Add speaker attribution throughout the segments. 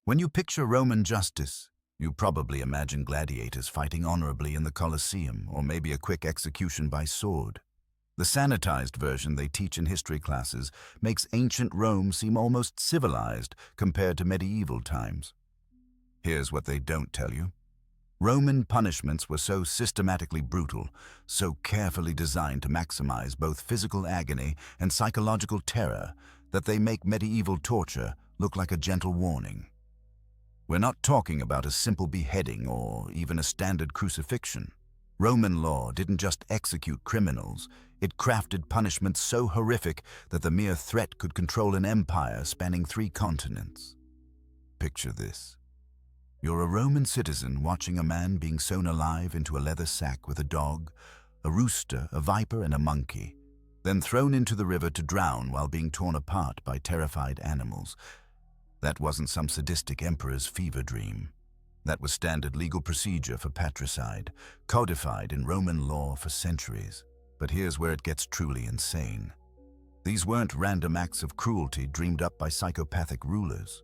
Speaker 1: When you picture Roman justice, you probably imagine gladiators fighting honorably in the Colosseum, or maybe a quick execution by sword. The sanitized version they teach in history classes makes ancient Rome seem almost civilized compared to medieval times. Here's what they don't tell you. Roman punishments were so systematically brutal, so carefully designed to maximize both physical agony and psychological terror, that they make medieval torture look like a gentle warning. We're not talking about a simple beheading or even a standard crucifixion. Roman law didn't just execute criminals, it crafted punishments so horrific that the mere threat could control an empire spanning 3 continents. Picture this. You're a Roman citizen watching a man being sewn alive into a leather sack with a dog, a rooster, a viper, and a monkey, then thrown into the river to drown while being torn apart by terrified animals. That wasn't some sadistic emperor's fever dream. That was standard legal procedure for patricide, codified in Roman law for centuries. But here's where it gets truly insane. These weren't random acts of cruelty dreamed up by psychopathic rulers.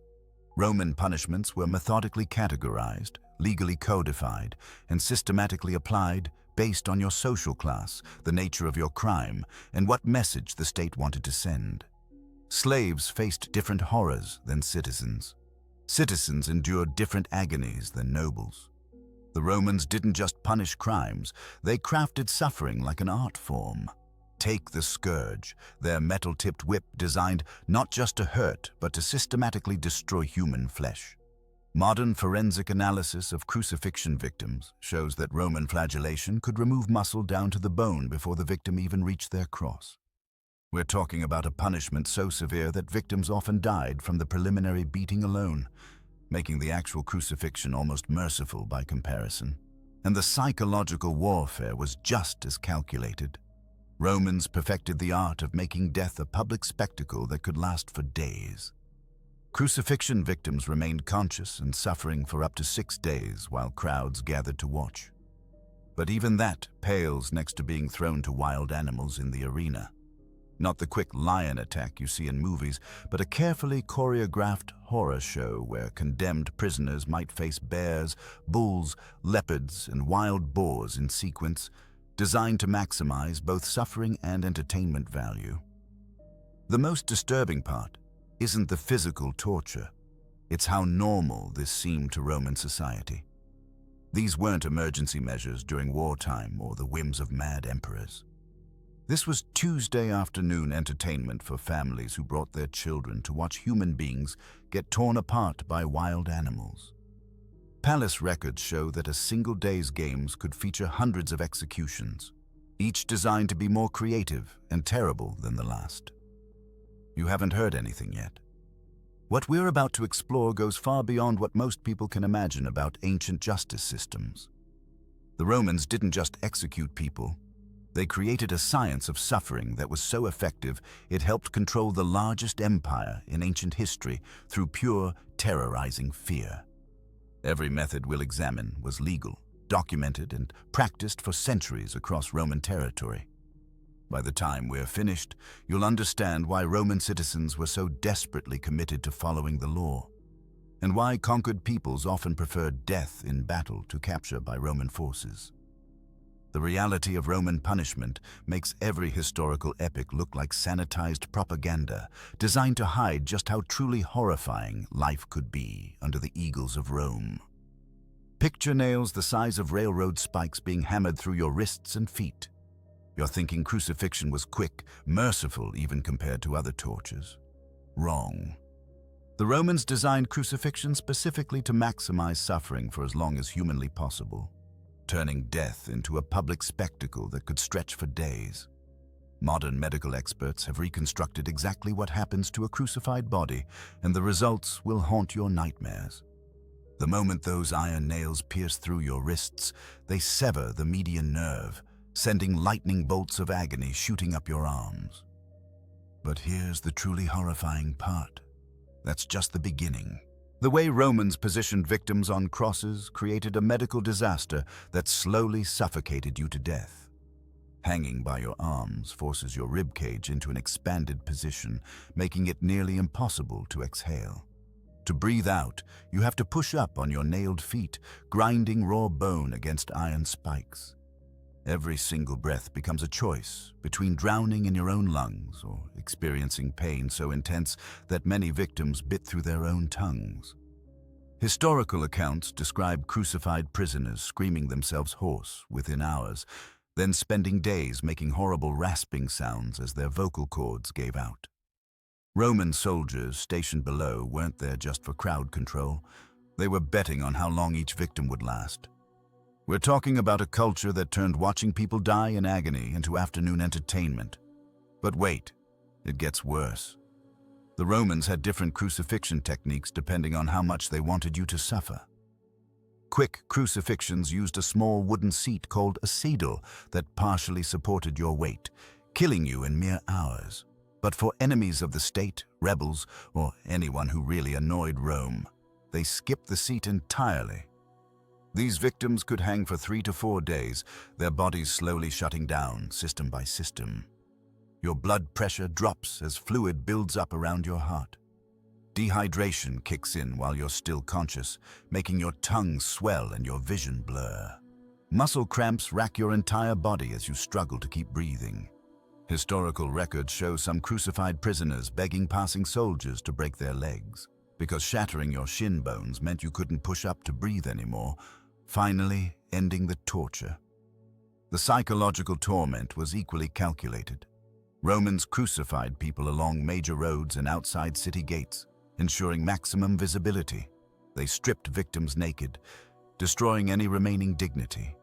Speaker 1: Roman punishments were methodically categorized, legally codified, and systematically applied based on your social class, the nature of your crime, and what message the state wanted to send. Slaves faced different horrors than citizens. Citizens endured different agonies than nobles. The Romans didn't just punish crimes, they crafted suffering like an art form. Take the scourge, their metal-tipped whip designed not just to hurt, but to systematically destroy human flesh. Modern forensic analysis of crucifixion victims shows that Roman flagellation could remove muscle down to the bone before the victim even reached their cross. We're talking about a punishment so severe that victims often died from the preliminary beating alone, making the actual crucifixion almost merciful by comparison. And the psychological warfare was just as calculated. Romans perfected the art of making death a public spectacle that could last for days. Crucifixion victims remained conscious and suffering for up to 6 days while crowds gathered to watch. But even that pales next to being thrown to wild animals in the arena. Not the quick lion attack you see in movies, but a carefully choreographed horror show where condemned prisoners might face bears, bulls, leopards, and wild boars in sequence, designed to maximize both suffering and entertainment value. The most disturbing part isn't the physical torture, it's how normal this seemed to Roman society. These weren't emergency measures during wartime or the whims of mad emperors. This was Tuesday afternoon entertainment for families who brought their children to watch human beings get torn apart by wild animals. Palace records show that a single day's games could feature hundreds of executions, each designed to be more creative and terrible than the last. You haven't heard anything yet. What we're about to explore goes far beyond what most people can imagine about ancient justice systems. The Romans didn't just execute people. They created a science of suffering that was so effective it helped control the largest empire in ancient history through pure, terrorizing fear. Every method we'll examine was legal, documented, and practiced for centuries across Roman territory. By the time we're finished, you'll understand why Roman citizens were so desperately committed to following the law, and why conquered peoples often preferred death in battle to capture by Roman forces. The reality of Roman punishment makes every historical epic look like sanitized propaganda designed to hide just how truly horrifying life could be under the eagles of Rome. Picture nails the size of railroad spikes being hammered through your wrists and feet. You're thinking crucifixion was quick, merciful even compared to other tortures. Wrong. The Romans designed crucifixion specifically to maximize suffering for as long as humanly possible, turning death into a public spectacle that could stretch for days. Modern medical experts have reconstructed exactly what happens to a crucified body, and the results will haunt your nightmares. The moment those iron nails pierce through your wrists, they sever the median nerve, sending lightning bolts of agony shooting up your arms. But here's the truly horrifying part. That's just the beginning. The way Romans positioned victims on crosses created a medical disaster that slowly suffocated you to death. Hanging by your arms forces your ribcage into an expanded position, making it nearly impossible to exhale. To breathe out, you have to push up on your nailed feet, grinding raw bone against iron spikes. Every single breath becomes a choice between drowning in your own lungs or experiencing pain so intense that many victims bit through their own tongues. Historical accounts describe crucified prisoners screaming themselves hoarse within hours, then spending days making horrible rasping sounds as their vocal cords gave out. Roman soldiers stationed below weren't there just for crowd control. They were betting on how long each victim would last. We're talking about a culture that turned watching people die in agony into afternoon entertainment. But wait, it gets worse. The Romans had different crucifixion techniques depending on how much they wanted you to suffer. Quick crucifixions used a small wooden seat called a saddle that partially supported your weight, killing you in mere hours. But for enemies of the state, rebels, or anyone who really annoyed Rome, they skipped the seat entirely. These victims could hang for 3 to 4 days, their bodies slowly shutting down, system by system. Your blood pressure drops as fluid builds up around your heart. Dehydration kicks in while you're still conscious, making your tongue swell and your vision blur. Muscle cramps rack your entire body as you struggle to keep breathing. Historical records show some crucified prisoners begging passing soldiers to break their legs, because shattering your shin bones meant you couldn't push up to breathe anymore, finally ending the torture. The psychological torment was equally calculated. Romans crucified people along major roads and outside city gates, ensuring maximum visibility. They stripped victims naked, destroying any remaining dignity.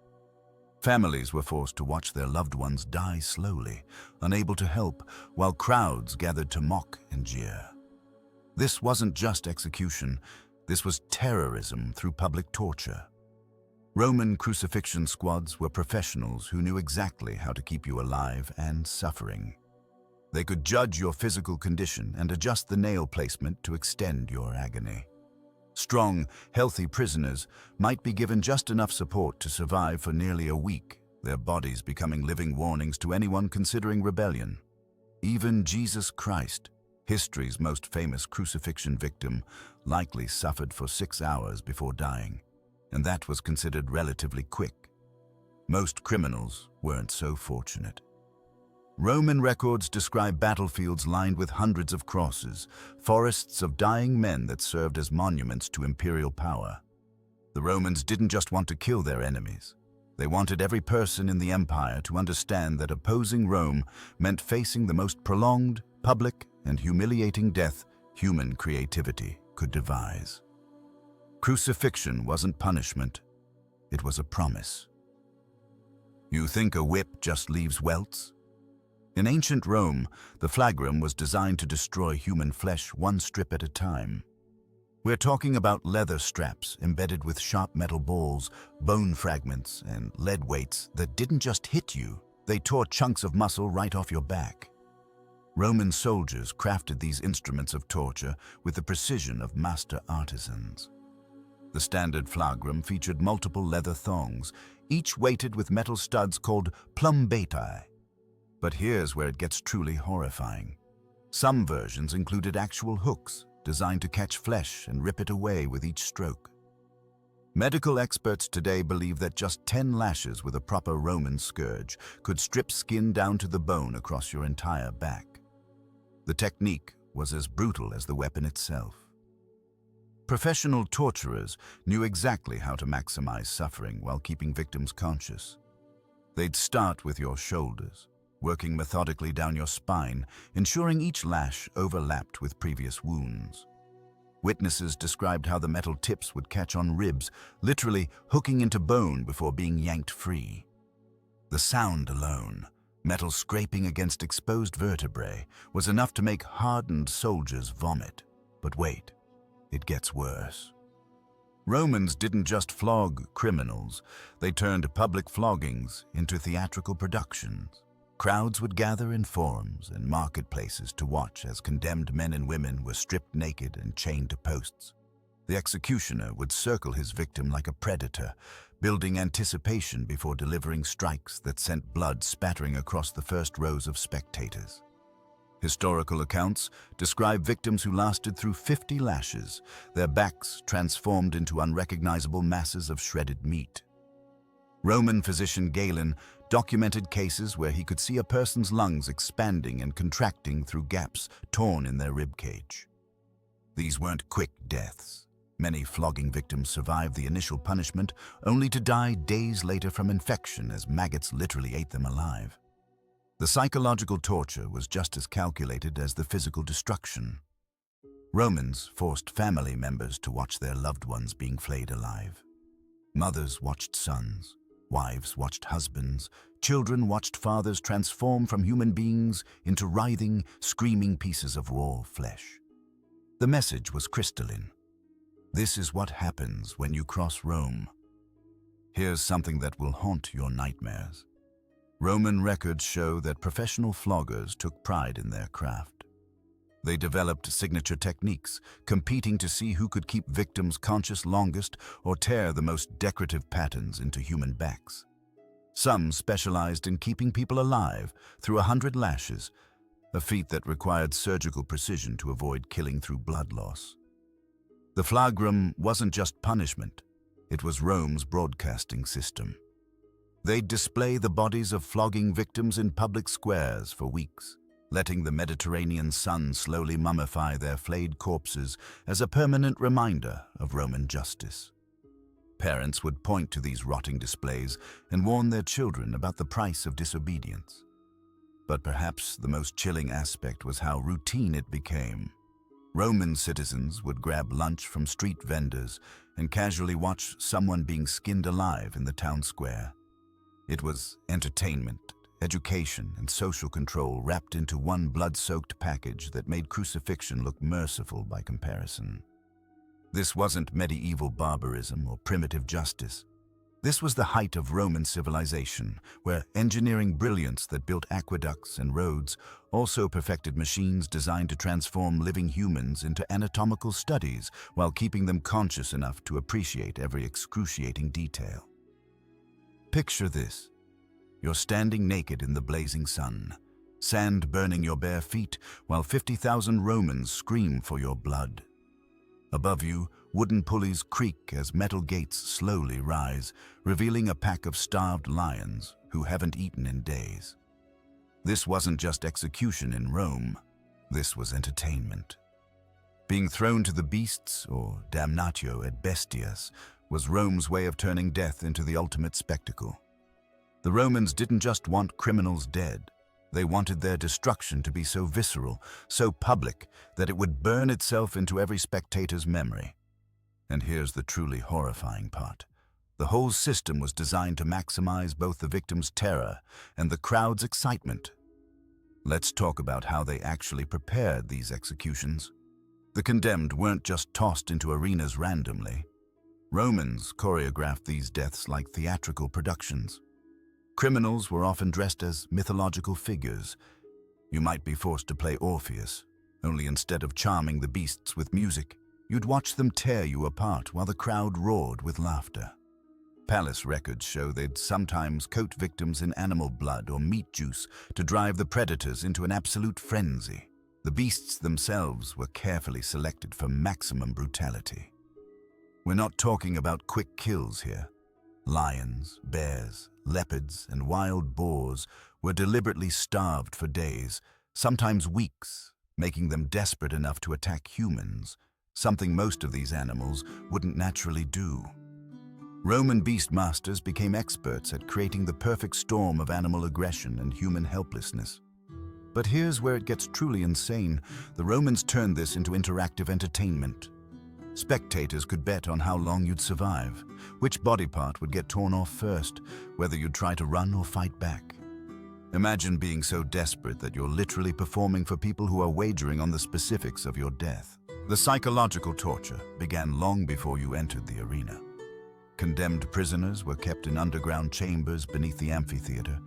Speaker 1: Families were forced to watch their loved ones die slowly, unable to help, while crowds gathered to mock and jeer. This wasn't just execution, this was terrorism through public torture. Roman crucifixion squads were professionals who knew exactly how to keep you alive and suffering. They could judge your physical condition and adjust the nail placement to extend your agony. Strong, healthy prisoners might be given just enough support to survive for nearly a week, their bodies becoming living warnings to anyone considering rebellion. Even Jesus Christ, history's most famous crucifixion victim, likely suffered for 6 hours before dying, and that was considered relatively quick. Most criminals weren't so fortunate. Roman records describe battlefields lined with hundreds of crosses, forests of dying men that served as monuments to imperial power. The Romans didn't just want to kill their enemies. They wanted every person in the empire to understand that opposing Rome meant facing the most prolonged, public, and humiliating death human creativity could devise. Crucifixion wasn't punishment, it was a promise. You think a whip just leaves welts? In ancient Rome, the flagrum was designed to destroy human flesh one strip at a time. We're talking about leather straps embedded with sharp metal balls, bone fragments, and lead weights that didn't just hit you, they tore chunks of muscle right off your back. Roman soldiers crafted these instruments of torture with the precision of master artisans. The standard flagrum featured multiple leather thongs, each weighted with metal studs called plumbati. But here's where it gets truly horrifying. Some versions included actual hooks designed to catch flesh and rip it away with each stroke. Medical experts today believe that just 10 lashes with a proper Roman scourge could strip skin down to the bone across your entire back. The technique was as brutal as the weapon itself. Professional torturers knew exactly how to maximize suffering while keeping victims conscious. They'd start with your shoulders, working methodically down your spine, ensuring each lash overlapped with previous wounds. Witnesses described how the metal tips would catch on ribs, literally hooking into bone before being yanked free. The sound alone, metal scraping against exposed vertebrae, was enough to make hardened soldiers vomit. But wait, it gets worse. Romans didn't just flog criminals, they turned public floggings into theatrical productions. Crowds would gather in forums and marketplaces to watch as condemned men and women were stripped naked and chained to posts. The executioner would circle his victim like a predator, building anticipation before delivering strikes that sent blood spattering across the first rows of spectators. Historical accounts describe victims who lasted through 50 lashes, their backs transformed into unrecognizable masses of shredded meat. Roman physician Galen documented cases where he could see a person's lungs expanding and contracting through gaps torn in their ribcage. These weren't quick deaths. Many flogging victims survived the initial punishment only to die days later from infection as maggots literally ate them alive. The psychological torture was just as calculated as the physical destruction. Romans forced family members to watch their loved ones being flayed alive. Mothers watched sons, wives watched husbands, children watched fathers transform from human beings into writhing, screaming pieces of raw flesh. The message was crystalline. This is what happens when you cross Rome. Here's something that will haunt your nightmares. Roman records show that professional floggers took pride in their craft. They developed signature techniques, competing to see who could keep victims conscious longest or tear the most decorative patterns into human backs. Some specialized in keeping people alive through 100 lashes, a feat that required surgical precision to avoid killing through blood loss. The flagrum wasn't just punishment, it was Rome's broadcasting system. They'd display the bodies of flogging victims in public squares for weeks, letting the Mediterranean sun slowly mummify their flayed corpses as a permanent reminder of Roman justice. Parents would point to these rotting displays and warn their children about the price of disobedience. But perhaps the most chilling aspect was how routine it became. Roman citizens would grab lunch from street vendors and casually watch someone being skinned alive in the town square. It was entertainment, education, and social control wrapped into one blood-soaked package that made crucifixion look merciful by comparison. This wasn't medieval barbarism or primitive justice. This was the height of Roman civilization, where engineering brilliance that built aqueducts and roads also perfected machines designed to transform living humans into anatomical studies while keeping them conscious enough to appreciate every excruciating detail. Picture this. You're standing naked in the blazing sun, sand burning your bare feet while 50,000 Romans scream for your blood. Above you, wooden pulleys creak as metal gates slowly rise, revealing a pack of starved lions who haven't eaten in days. This wasn't just execution in Rome, this was entertainment. Being thrown to the beasts, or damnatio ad bestias, was Rome's way of turning death into the ultimate spectacle. The Romans didn't just want criminals dead. They wanted their destruction to be so visceral, so public, that it would burn itself into every spectator's memory. And here's the truly horrifying part. The whole system was designed to maximize both the victim's terror and the crowd's excitement. Let's talk about how they actually prepared these executions. The condemned weren't just tossed into arenas randomly. Romans choreographed these deaths like theatrical productions. Criminals were often dressed as mythological figures. You might be forced to play Orpheus, only instead of charming the beasts with music, you'd watch them tear you apart while the crowd roared with laughter. Palace records show they'd sometimes coat victims in animal blood or meat juice to drive the predators into an absolute frenzy. The beasts themselves were carefully selected for maximum brutality. We're not talking about quick kills here. Lions, bears, leopards, and wild boars were deliberately starved for days, sometimes weeks, making them desperate enough to attack humans, something most of these animals wouldn't naturally do. Roman beast masters became experts at creating the perfect storm of animal aggression and human helplessness. But here's where it gets truly insane. The Romans turned this into interactive entertainment. Spectators could bet on how long you'd survive, which body part would get torn off first, whether you'd try to run or fight back. Imagine being so desperate that you're literally performing for people who are wagering on the specifics of your death. The psychological torture began long before you entered the arena. Condemned prisoners were kept in underground chambers beneath the amphitheater,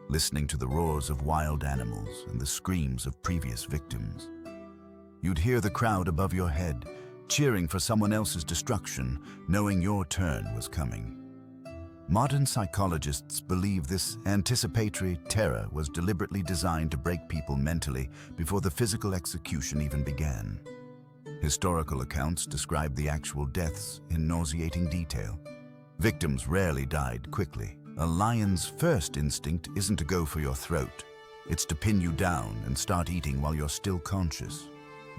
Speaker 1: listening to the roars of wild animals and the screams of previous victims. You'd hear the crowd above your head, cheering for someone else's destruction, knowing your turn was coming. Modern psychologists believe this anticipatory terror was deliberately designed to break people mentally before the physical execution even began. Historical accounts describe the actual deaths in nauseating detail. Victims rarely died quickly. A lion's first instinct isn't to go for your throat. It's to pin you down and start eating while you're still conscious.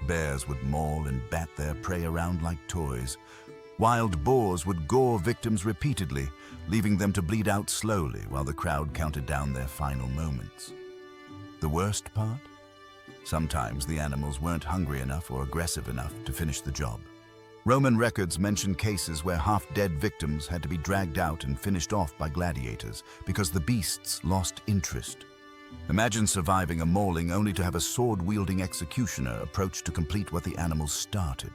Speaker 1: Bears would maul and bat their prey around like toys. Wild boars would gore victims repeatedly, leaving them to bleed out slowly while the crowd counted down their final moments. The worst part? Sometimes the animals weren't hungry enough or aggressive enough to finish the job. Roman records mention cases where half-dead victims had to be dragged out and finished off by gladiators because the beasts lost interest. Imagine surviving a mauling only to have a sword-wielding executioner approach to complete what the animals started.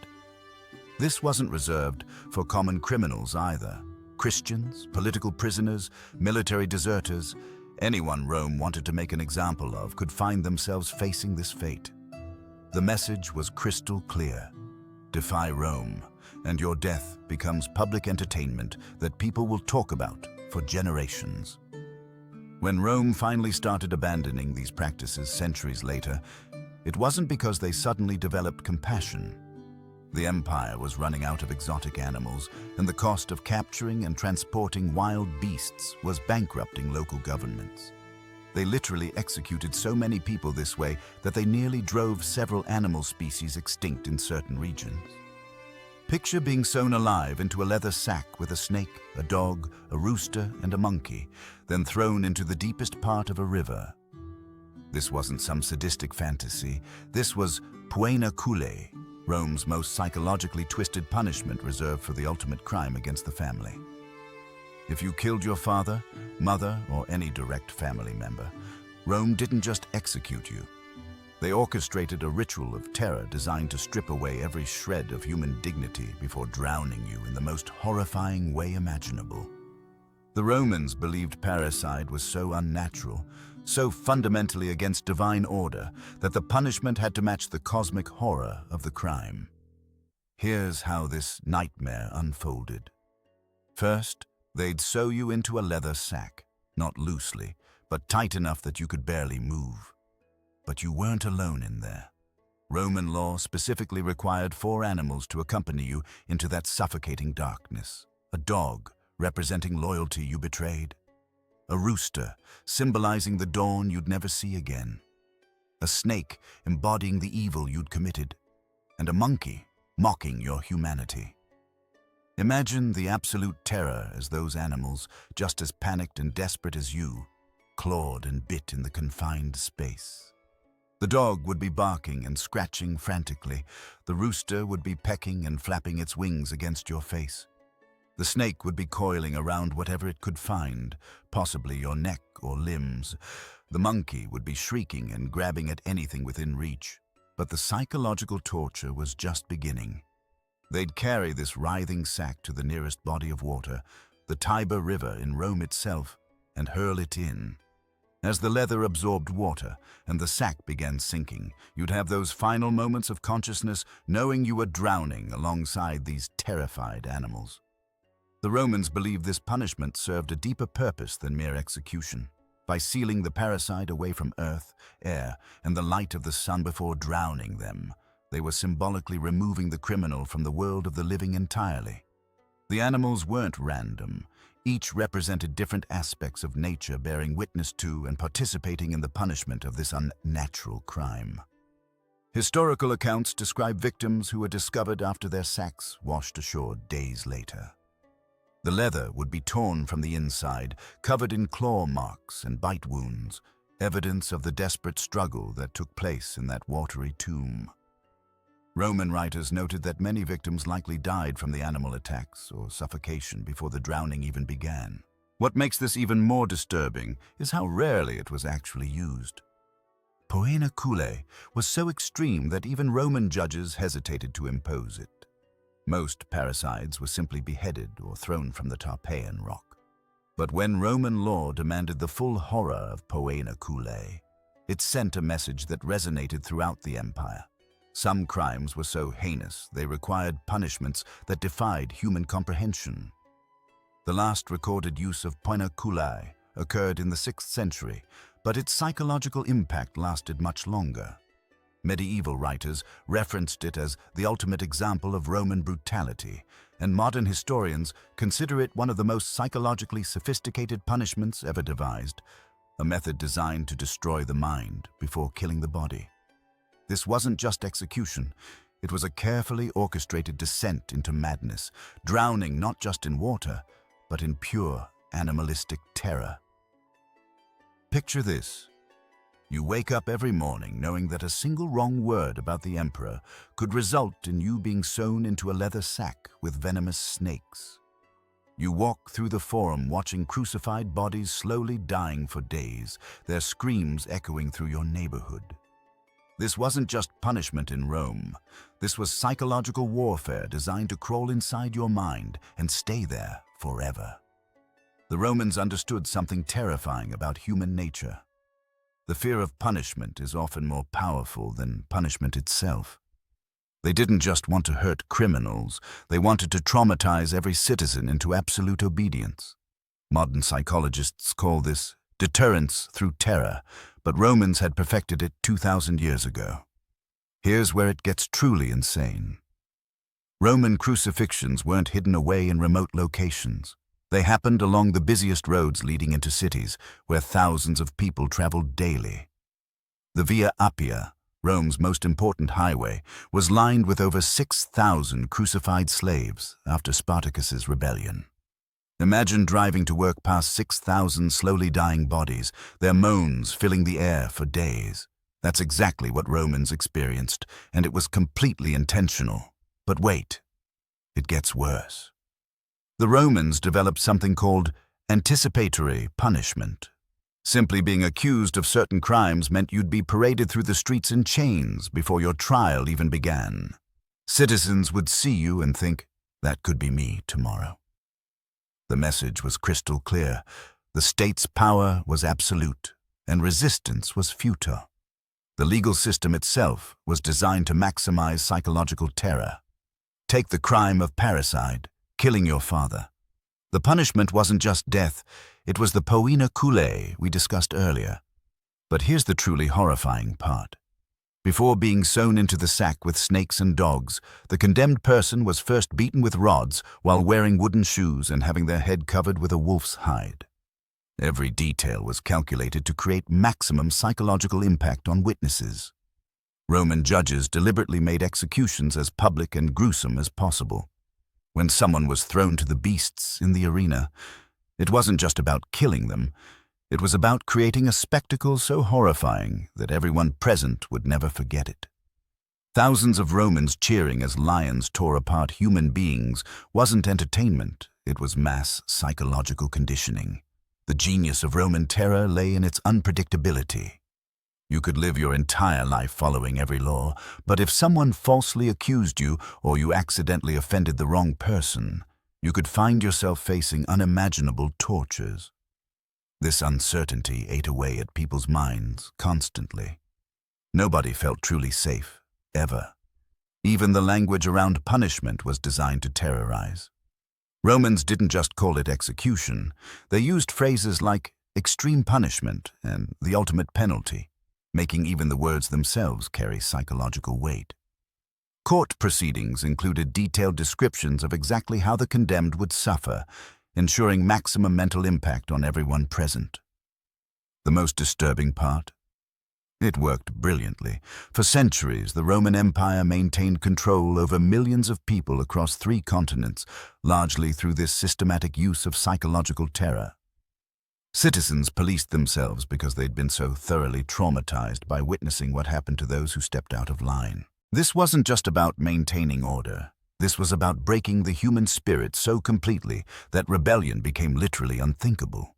Speaker 1: This wasn't reserved for common criminals either. Christians, political prisoners, military deserters, anyone Rome wanted to make an example of could find themselves facing this fate. The message was crystal clear. Defy Rome, and your death becomes public entertainment that people will talk about for generations. When Rome finally started abandoning these practices centuries later, it wasn't because they suddenly developed compassion. The empire was running out of exotic animals, and the cost of capturing and transporting wild beasts was bankrupting local governments. They literally executed so many people this way that they nearly drove several animal species extinct in certain regions. Picture being sewn alive into a leather sack with a snake, a dog, a rooster, and a monkey, then thrown into the deepest part of a river. This wasn't some sadistic fantasy. This was Poena Cullei, Rome's most psychologically twisted punishment reserved for the ultimate crime against the family. If you killed your father, mother, or any direct family member, Rome didn't just execute you. They orchestrated a ritual of terror designed to strip away every shred of human dignity before drowning you in the most horrifying way imaginable. The Romans believed parricide was so unnatural, so fundamentally against divine order, that the punishment had to match the cosmic horror of the crime. Here's how this nightmare unfolded. First, they'd sew you into a leather sack, not loosely, but tight enough that you could barely move. But you weren't alone in there. Roman law specifically required 4 animals to accompany you into that suffocating darkness. A dog, representing loyalty you betrayed. A rooster, symbolizing the dawn you'd never see again. A snake, embodying the evil you'd committed. And a monkey, mocking your humanity. Imagine the absolute terror as those animals, just as panicked and desperate as you, clawed and bit in the confined space. The dog would be barking and scratching frantically. The rooster would be pecking and flapping its wings against your face. The snake would be coiling around whatever it could find, possibly your neck or limbs. The monkey would be shrieking and grabbing at anything within reach. But the psychological torture was just beginning. They'd carry this writhing sack to the nearest body of water, the Tiber River in Rome itself, and hurl it in. As the leather absorbed water and the sack began sinking, you'd have those final moments of consciousness knowing you were drowning alongside these terrified animals. The Romans believed this punishment served a deeper purpose than mere execution. By sealing the parricide away from earth, air, and the light of the sun before drowning them, they were symbolically removing the criminal from the world of the living entirely. The animals weren't random. Each represented different aspects of nature bearing witness to and participating in the punishment of this unnatural crime. Historical accounts describe victims who were discovered after their sacks washed ashore days later. The leather would be torn from the inside, covered in claw marks and bite wounds, evidence of the desperate struggle that took place in that watery tomb. Roman writers noted that many victims likely died from the animal attacks or suffocation before the drowning even began. What makes this even more disturbing is how rarely it was actually used. Poena Cullei was so extreme that even Roman judges hesitated to impose it. Most parricides were simply beheaded or thrown from the Tarpeian rock. But when Roman law demanded the full horror of Poena Cullei, it sent a message that resonated throughout the empire. Some crimes were so heinous they required punishments that defied human comprehension. The last recorded use of Poena Cullei occurred in the 6th century, but its psychological impact lasted much longer. Medieval writers referenced it as the ultimate example of Roman brutality, and modern historians consider it one of the most psychologically sophisticated punishments ever devised, a method designed to destroy the mind before killing the body. This wasn't just execution, it was a carefully orchestrated descent into madness, drowning not just in water, but in pure animalistic terror. Picture this. You wake up every morning knowing that a single wrong word about the emperor could result in you being sewn into a leather sack with venomous snakes. You walk through the forum watching crucified bodies slowly dying for days, their screams echoing through your neighborhood. This wasn't just punishment in Rome. This was psychological warfare designed to crawl inside your mind and stay there forever. The Romans understood something terrifying about human nature. The fear of punishment is often more powerful than punishment itself. They didn't just want to hurt criminals, they wanted to traumatize every citizen into absolute obedience. Modern psychologists call this deterrence through terror, but Romans had perfected it 2,000 years ago. Here's where it gets truly insane. Roman crucifixions weren't hidden away in remote locations. They happened along the busiest roads leading into cities, where thousands of people traveled daily. The Via Appia, Rome's most important highway, was lined with over 6,000 crucified slaves after Spartacus's rebellion. Imagine driving to work past 6,000 slowly dying bodies, their moans filling the air for days. That's exactly what Romans experienced, and it was completely intentional. But wait, it gets worse. The Romans developed something called anticipatory punishment. Simply being accused of certain crimes meant you'd be paraded through the streets in chains before your trial even began. Citizens would see you and think, that could be me tomorrow. The message was crystal clear. The state's power was absolute, and resistance was futile. The legal system itself was designed to maximize psychological terror. Take the crime of parricide, killing your father. The punishment wasn't just death, it was the Poena Cullei we discussed earlier. But here's the truly horrifying part. Before being sewn into the sack with snakes and dogs, the condemned person was first beaten with rods while wearing wooden shoes and having their head covered with a wolf's hide. Every detail was calculated to create maximum psychological impact on witnesses. Roman judges deliberately made executions as public and gruesome as possible. When someone was thrown to the beasts in the arena, it wasn't just about killing them, it was about creating a spectacle so horrifying that everyone present would never forget it. Thousands of Romans cheering as lions tore apart human beings wasn't entertainment, it was mass psychological conditioning. The genius of Roman terror lay in its unpredictability. You could live your entire life following every law, but if someone falsely accused you or you accidentally offended the wrong person, you could find yourself facing unimaginable tortures. This uncertainty ate away at people's minds constantly. Nobody felt truly safe, ever. Even the language around punishment was designed to terrorize. Romans didn't just call it execution, they used phrases like extreme punishment and the ultimate penalty, making even the words themselves carry psychological weight. Court proceedings included detailed descriptions of exactly how the condemned would suffer, ensuring maximum mental impact on everyone present. The most disturbing part? It worked brilliantly. For centuries, the Roman Empire maintained control over millions of people across 3 continents, largely through this systematic use of psychological terror. Citizens policed themselves because they'd been so thoroughly traumatized by witnessing what happened to those who stepped out of line. This wasn't just about maintaining order. This was about breaking the human spirit so completely that rebellion became literally unthinkable.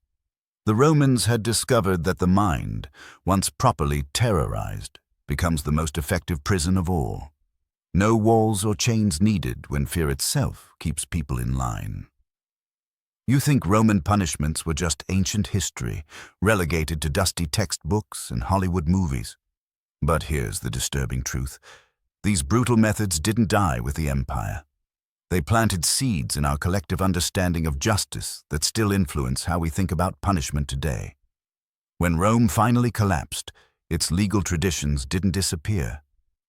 Speaker 1: The Romans had discovered that the mind, once properly terrorized, becomes the most effective prison of all. No walls or chains needed when fear itself keeps people in line. You think Roman punishments were just ancient history, relegated to dusty textbooks and Hollywood movies. But here's the disturbing truth. These brutal methods didn't die with the empire. They planted seeds in our collective understanding of justice that still influence how we think about punishment today. When Rome finally collapsed, its legal traditions didn't disappear.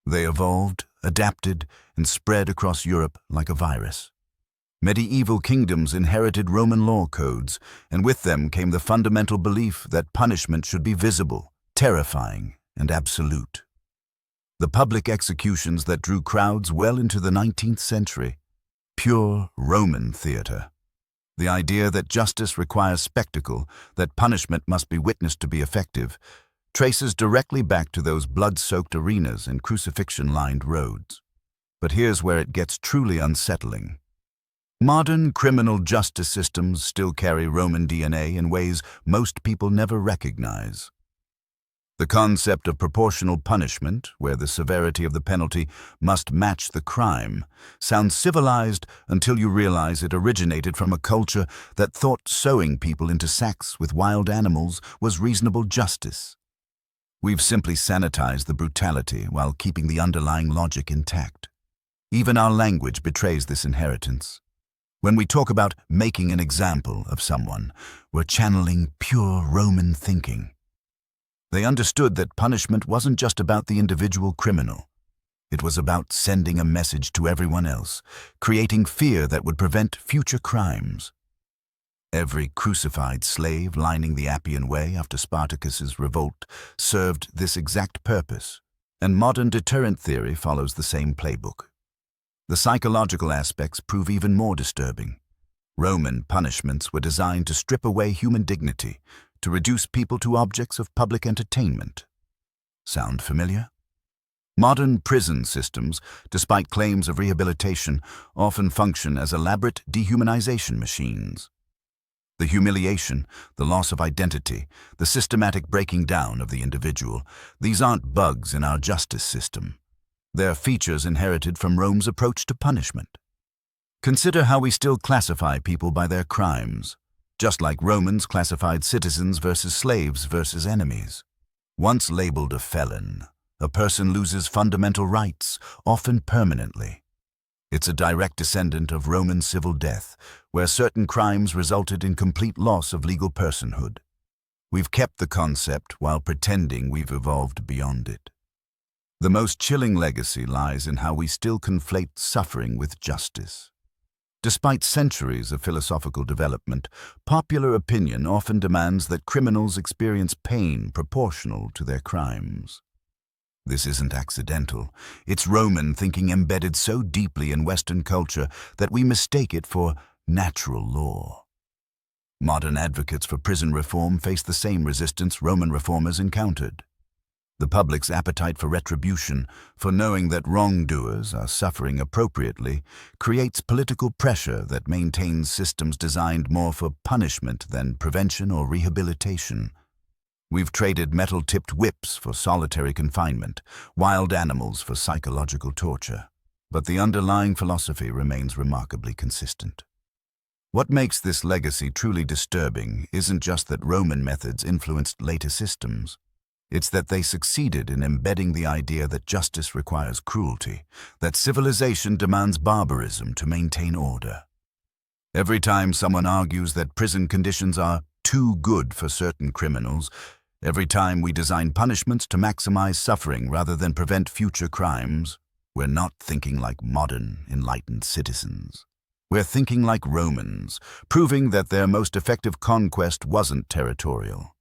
Speaker 1: They evolved, adapted, and spread across Europe like a virus. Medieval kingdoms inherited Roman law codes, and with them came the fundamental belief that punishment should be visible, terrifying, and absolute. The public executions that drew crowds well into the 19th century, pure Roman theater. The idea that justice requires spectacle, that punishment must be witnessed to be effective, traces directly back to those blood-soaked arenas and crucifixion-lined roads. But here's where it gets truly unsettling. Modern criminal justice systems still carry Roman DNA in ways most people never recognize. The concept of proportional punishment, where the severity of the penalty must match the crime, sounds civilized until you realize it originated from a culture that thought sewing people into sacks with wild animals was reasonable justice. We've simply sanitized the brutality while keeping the underlying logic intact. Even our language betrays this inheritance. When we talk about making an example of someone, we're channeling pure Roman thinking. They understood that punishment wasn't just about the individual criminal. It was about sending a message to everyone else, creating fear that would prevent future crimes. Every crucified slave lining the Appian Way after Spartacus's revolt served this exact purpose, and modern deterrent theory follows the same playbook. The psychological aspects prove even more disturbing. Roman punishments were designed to strip away human dignity, to reduce people to objects of public entertainment. Sound familiar? Modern prison systems, despite claims of rehabilitation, often function as elaborate dehumanization machines. The humiliation, the loss of identity, the systematic breaking down of the individual, these aren't bugs in our justice system. They're features inherited from Rome's approach to punishment. Consider how we still classify people by their crimes, just like Romans classified citizens versus slaves versus enemies. Once labeled a felon, a person loses fundamental rights, often permanently. It's a direct descendant of Roman civil death, where certain crimes resulted in complete loss of legal personhood. We've kept the concept while pretending we've evolved beyond it. The most chilling legacy lies in how we still conflate suffering with justice. Despite centuries of philosophical development, popular opinion often demands that criminals experience pain proportional to their crimes. This isn't accidental. It's Roman thinking embedded so deeply in Western culture that we mistake it for natural law. Modern advocates for prison reform face the same resistance Roman reformers encountered. The public's appetite for retribution, for knowing that wrongdoers are suffering appropriately, creates political pressure that maintains systems designed more for punishment than prevention or rehabilitation. We've traded metal-tipped whips for solitary confinement, wild animals for psychological torture. But the underlying philosophy remains remarkably consistent. What makes this legacy truly disturbing isn't just that Roman methods influenced later systems. It's that they succeeded in embedding the idea that justice requires cruelty, that civilization demands barbarism to maintain order. Every time someone argues that prison conditions are too good for certain criminals, every time we design punishments to maximize suffering rather than prevent future crimes, we're not thinking like modern, enlightened citizens. We're thinking like Romans, proving that their most effective conquest wasn't territorial.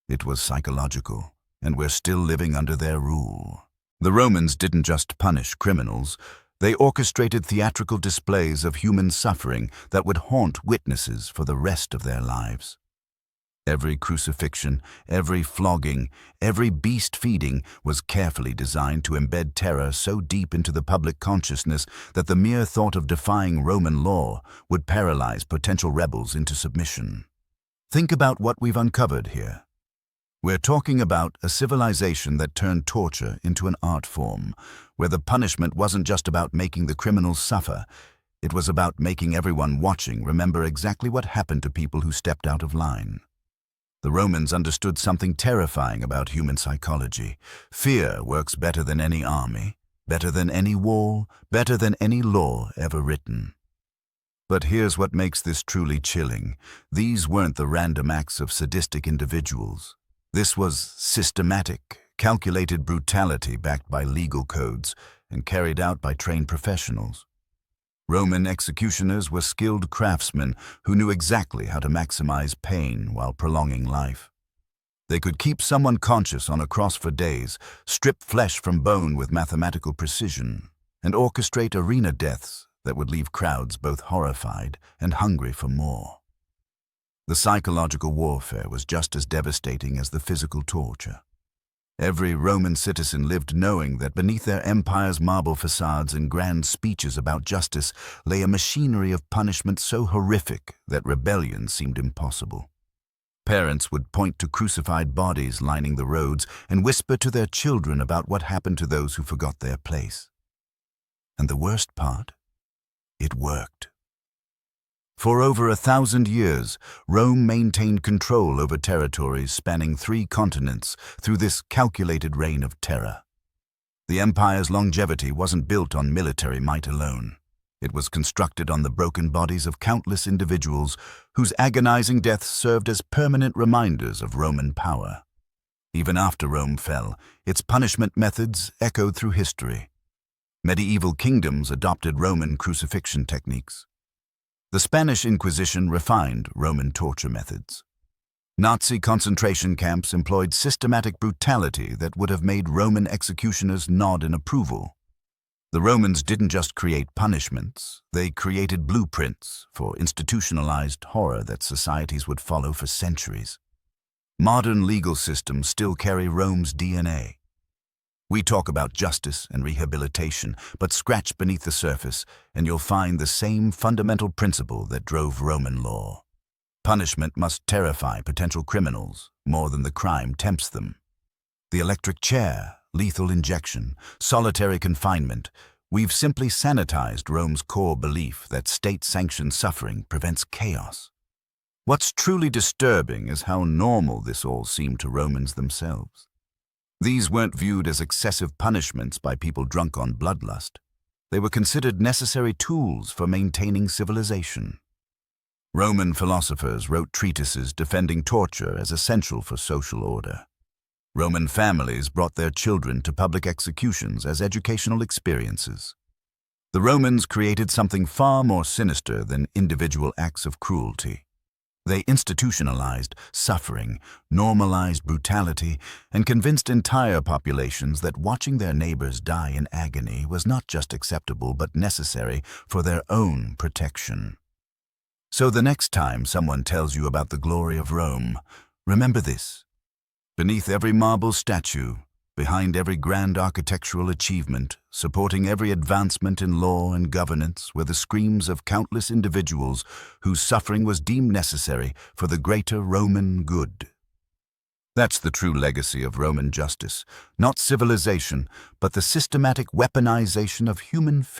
Speaker 1: It was psychological. And we're still living under their rule. The Romans didn't just punish criminals, they orchestrated theatrical displays of human suffering that would haunt witnesses for the rest of their lives. Every crucifixion, every flogging, every beast feeding was carefully designed to embed terror so deep into the public consciousness that the mere thought of defying Roman law would paralyze potential rebels into submission. Think about what we've uncovered here. We're talking about a civilization that turned torture into an art form, where the punishment wasn't just about making the criminals suffer, it was about making everyone watching remember exactly what happened to people who stepped out of line. The Romans understood something terrifying about human psychology. Fear works better than any army, better than any wall, better than any law ever written. But here's what makes this truly chilling. These weren't the random acts of sadistic individuals. This was systematic, calculated brutality backed by legal codes and carried out by trained professionals. Roman executioners were skilled craftsmen who knew exactly how to maximize pain while prolonging life. They could keep someone conscious on a cross for days, strip flesh from bone with mathematical precision, and orchestrate arena deaths that would leave crowds both horrified and hungry for more. The psychological warfare was just as devastating as the physical torture. Every Roman citizen lived knowing that beneath their empire's marble facades and grand speeches about justice lay a machinery of punishment so horrific that rebellion seemed impossible. Parents would point to crucified bodies lining the roads and whisper to their children about what happened to those who forgot their place. And the worst part? It worked. For over 1,000 years, Rome maintained control over territories spanning 3 continents through this calculated reign of terror. The empire's longevity wasn't built on military might alone. It was constructed on the broken bodies of countless individuals whose agonizing deaths served as permanent reminders of Roman power. Even after Rome fell, its punishment methods echoed through history. Medieval kingdoms adopted Roman crucifixion techniques. The Spanish Inquisition refined Roman torture methods. Nazi concentration camps employed systematic brutality that would have made Roman executioners nod in approval. The Romans didn't just create punishments, they created blueprints for institutionalized horror that societies would follow for centuries. Modern legal systems still carry Rome's DNA. We talk about justice and rehabilitation, but scratch beneath the surface and you'll find the same fundamental principle that drove Roman law. Punishment must terrify potential criminals more than the crime tempts them. The electric chair, lethal injection, solitary confinement, we've simply sanitized Rome's core belief that state-sanctioned suffering prevents chaos. What's truly disturbing is how normal this all seemed to Romans themselves. These weren't viewed as excessive punishments by people drunk on bloodlust. They were considered necessary tools for maintaining civilization. Roman philosophers wrote treatises defending torture as essential for social order. Roman families brought their children to public executions as educational experiences. The Romans created something far more sinister than individual acts of cruelty. They institutionalized suffering, normalized brutality, and convinced entire populations that watching their neighbors die in agony was not just acceptable but necessary for their own protection. So the next time someone tells you about the glory of Rome, remember this. Beneath every marble statue, behind every grand architectural achievement, supporting every advancement in law and governance were the screams of countless individuals whose suffering was deemed necessary for the greater Roman good. That's the true legacy of Roman justice, not civilization, but the systematic weaponization of human fear.